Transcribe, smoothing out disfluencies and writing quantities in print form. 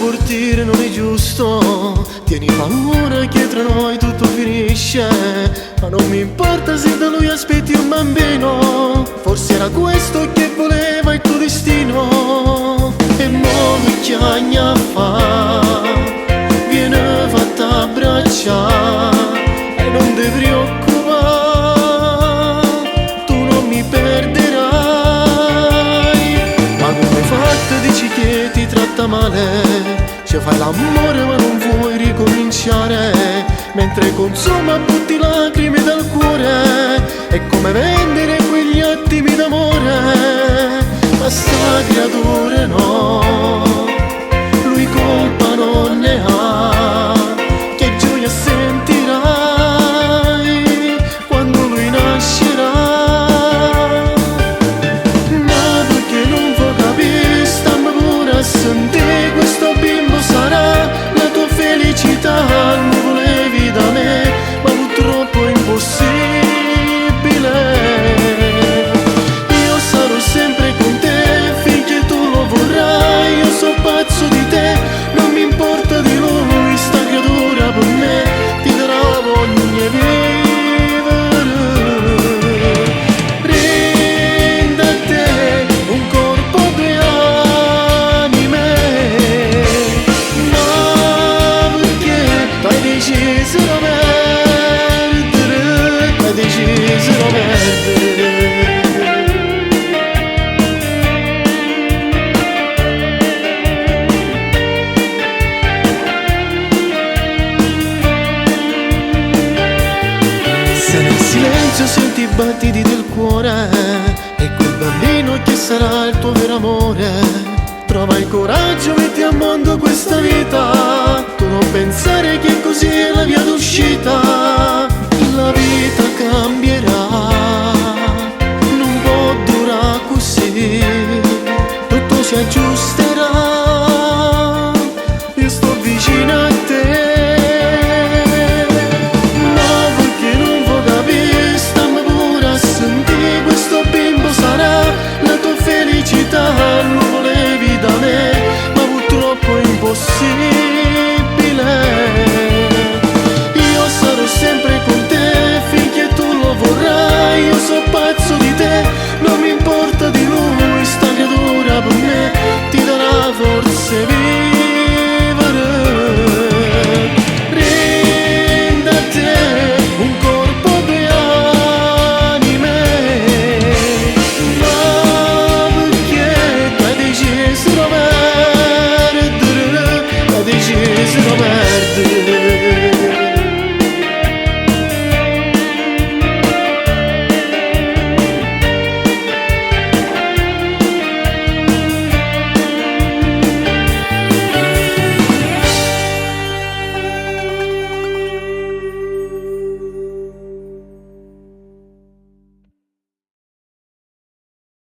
cortile non è giusto. Tieni paura che tra noi tutto finisce, ma non mi importa se da lui aspetti un bambino. Forse era questo che voleva il tuo destino. E mo' vecchiagna fa, viene fatta abbracciare e non ti preoccupare, tu non mi perderai. Ma come fatta dici che ti tratta male? Ci fai l'amore ma non vuoi ricominciare, mentre consuma butti lacrime dal cuore. È come vendere quegli attimi d'amore. Ma sta creatura no, lui colpa non ne ha. Che gioia sentirai quando lui nascerà. Ma perché non vuoi capire, stammi pure a sentire, questo bimbo sarà la tua felicità. Lo volevi da me, ma purtroppo è impossibile. Io sarò sempre con te finché tu lo vorrai. Io so pazzo di te, non mi importa di lui. Sta creatura per me ti darà voglia di vivere. Renda a te un corpo due anime. Ma perché t'hai deciso di perdere, t'hai deciso di perdere. Se nel silenzio senti i battiti del cuore, e quel bambino che sarà il tuo vero amore, trova il coraggio, metti a mondo questa vita. Tu non pensare che così è la via d'uscita. La vita cambierà, non può durare così, tutto si aggiusterà. Io sto vicino a te. Ma perché non vuoi capire, stammi pure a sentire, questo bimbo sarà la tua felicità. Lo volevi da me, ma purtroppo è impossibile. Io sarò sempre con te finché tu lo vorrai. Io so pazzo di te, non mi importa di lui. Sta creatura per me ti darà forse vita.